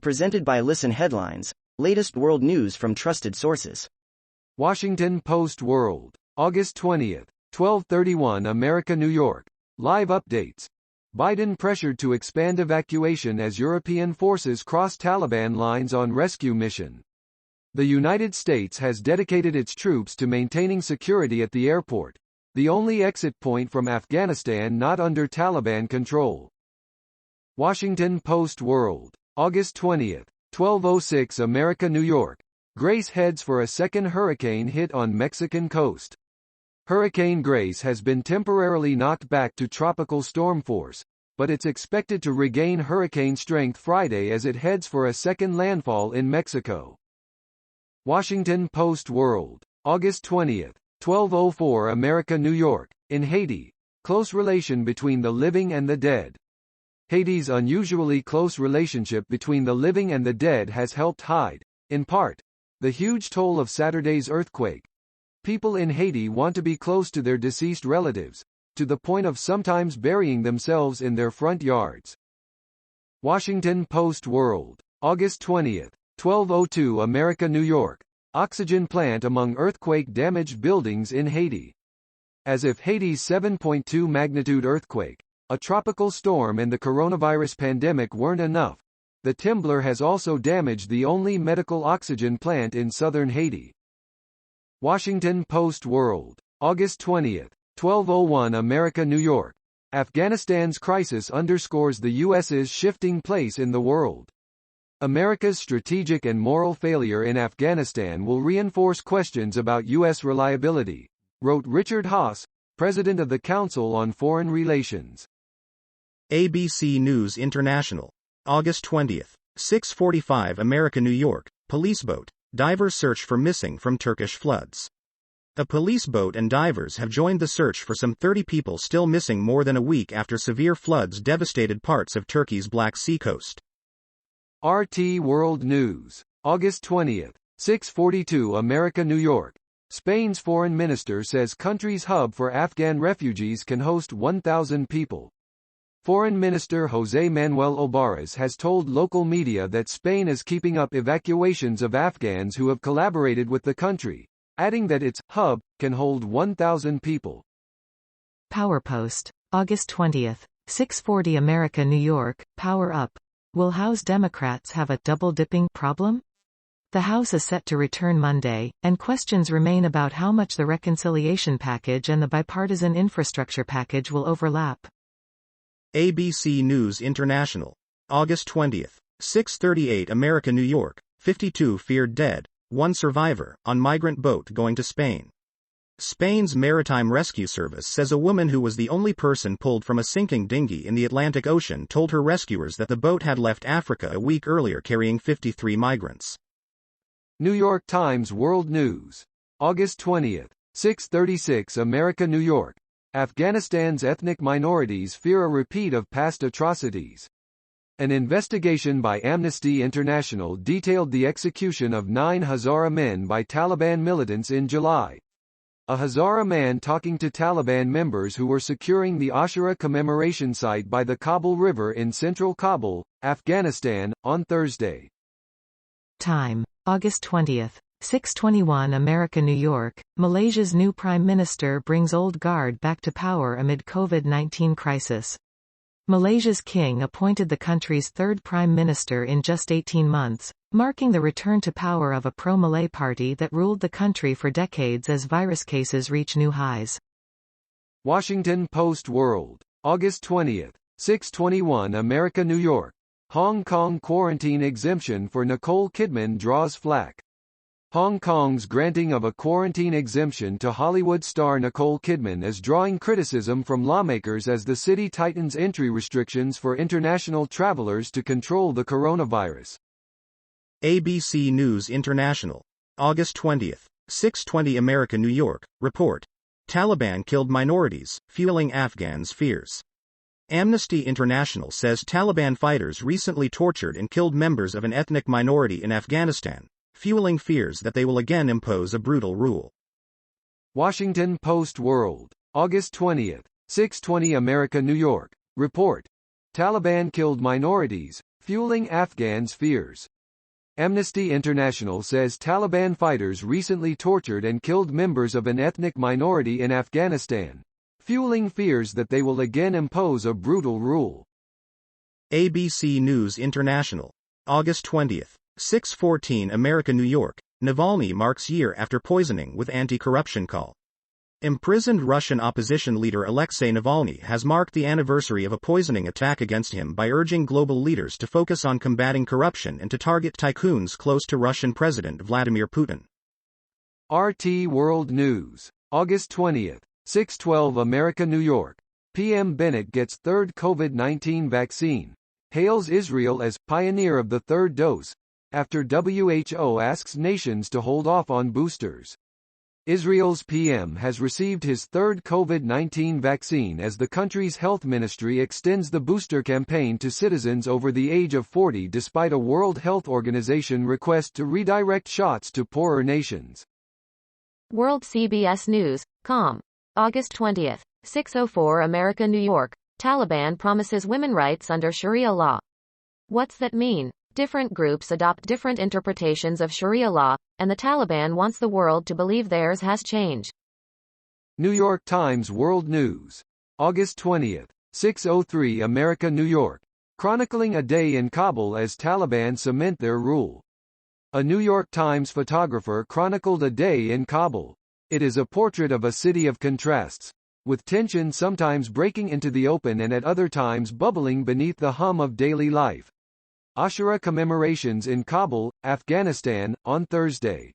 Presented by Listen Headlines, latest world news from trusted sources. Washington Post World, August 20th, 12:31 America, New York. Live updates. Biden pressured to expand evacuation as European forces cross Taliban lines on rescue mission. The United States has dedicated its troops to maintaining security at the airport, the only exit point from Afghanistan not under Taliban control. Washington Post World, August 20th, 12:06 America, New York. Grace heads for a second hurricane hit on Mexican coast. Hurricane Grace has been temporarily knocked back to tropical storm force, but it's expected to regain hurricane strength Friday as it heads for a second landfall in Mexico. Washington Post World, August 20th, 12:04 America, New York. In Haiti, close relation between the living and the dead. Haiti's unusually close relationship between the living and the dead has helped hide, in part, the huge toll of Saturday's earthquake. People in Haiti want to be close to their deceased relatives, to the point of sometimes burying themselves in their front yards. Washington Post World, August 20th, 12:02 America, New York. Oxygen plant among earthquake-damaged buildings in Haiti. As if Haiti's 7.2 magnitude earthquake, a tropical storm and the coronavirus pandemic weren't enough, the Temblor has also damaged the only medical oxygen plant in southern Haiti. Washington Post World, August 20th, 12:01 America, New York. Afghanistan's crisis underscores the U.S.'s shifting place in the world. America's strategic and moral failure in Afghanistan will reinforce questions about U.S. reliability, wrote Richard Haass, president of the Council on Foreign Relations. ABC News International, August 20th, 6:45 America, New York. Police boat, divers search for missing from Turkish floods. A police boat and divers have joined the search for some 30 people still missing more than a week after severe floods devastated parts of Turkey's Black Sea coast. RT World News, August 20th, 6:42 America, New York. Spain's foreign minister says country's hub for Afghan refugees can host 1,000 people. Foreign Minister José Manuel Obarras has told local media that Spain is keeping up evacuations of Afghans who have collaborated with the country, adding that its hub can hold 1,000 people. PowerPost, August 20th, 6:40 America, New York. Power Up. Will House Democrats have a double-dipping problem? The House is set to return Monday, and questions remain about how much the reconciliation package and the bipartisan infrastructure package will overlap. ABC News International, August 20th, 6:38 America, New York. 52 feared dead, 1 survivor, on migrant boat going to Spain. Spain's Maritime Rescue Service says a woman who was the only person pulled from a sinking dinghy in the Atlantic Ocean told her rescuers that the boat had left Africa a week earlier carrying 53 migrants. New York Times World News, August 20th, 6:36 America, New York. Afghanistan's ethnic minorities fear a repeat of past atrocities. An investigation by Amnesty International detailed the execution of 9 Hazara men by Taliban militants in July. A Hazara man talking to Taliban members who were securing the Ashura commemoration site by the Kabul River in central Kabul, Afghanistan, on Thursday. Time, August 20th, 6:21 America, New York. Malaysia's new prime minister brings old guard back to power amid COVID-19 crisis. Malaysia's king appointed the country's third prime minister in just 18 months, marking the return to power of a pro-Malay party that ruled the country for decades as virus cases reach new highs. Washington Post World, August 20th, 6:21 America, New York. Hong Kong quarantine exemption for Nicole Kidman draws flack. Hong Kong's granting of a quarantine exemption to Hollywood star Nicole Kidman is drawing criticism from lawmakers as the city tightens entry restrictions for international travelers to control the coronavirus. ABC News International, August 20th, 6:20 America, New York. Report. Taliban killed minorities, fueling Afghans' fears. Amnesty International says Taliban fighters recently tortured and killed members of an ethnic minority in Afghanistan, fueling fears that they will again impose a brutal rule. Washington Post World, August 20th, 6:20 America, New York. Report. Taliban killed minorities, fueling Afghans' fears. Amnesty International says Taliban fighters recently tortured and killed members of an ethnic minority in Afghanistan, fueling fears that they will again impose a brutal rule. ABC News International. August 20. 6:14 America, New York. Navalny marks year after poisoning with anti-corruption call. Imprisoned Russian opposition leader Alexei Navalny has marked the anniversary of a poisoning attack against him by urging global leaders to focus on combating corruption and to target tycoons close to Russian President Vladimir Putin. RT World News. August 20. 6:12 America, New York. PM Bennett gets third COVID-19 vaccine. Hails Israel as pioneer of the third dose, after WHO asks nations to hold off on boosters. Israel's PM has received his third COVID-19 vaccine as the country's health ministry extends the booster campaign to citizens over the age of 40 despite a World Health Organization request to redirect shots to poorer nations. World CBS News, com. August 20. 6:04 America, New York. Taliban promises women rights under Sharia law. What's that mean? Different groups adopt different interpretations of Sharia law, and the Taliban wants the world to believe theirs has changed. New York Times World News. August 20. 6:03 America, New York. Chronicling a day in Kabul as Taliban cement their rule. A New York Times photographer chronicled a day in Kabul. It is a portrait of a city of contrasts, with tension sometimes breaking into the open and at other times bubbling beneath the hum of daily life. Ashura commemorations in Kabul, Afghanistan, on Thursday.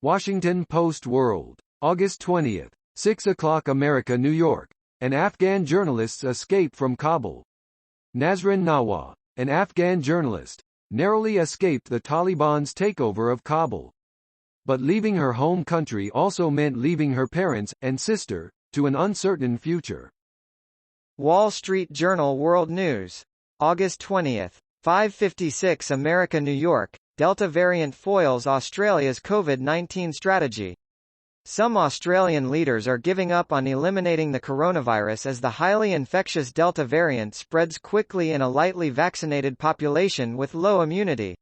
Washington Post World. August 20. 6 o'clock America, New York. An Afghan journalist's escape from Kabul. Nazrin Nawaz, an Afghan journalist, narrowly escaped the Taliban's takeover of Kabul. But leaving her home country also meant leaving her parents and sister to an uncertain future. Wall Street Journal World News. August 20. 5:56 America, New York. Delta variant foils Australia's COVID-19 strategy. Some Australian leaders are giving up on eliminating the coronavirus as the highly infectious Delta variant spreads quickly in a lightly vaccinated population with low immunity.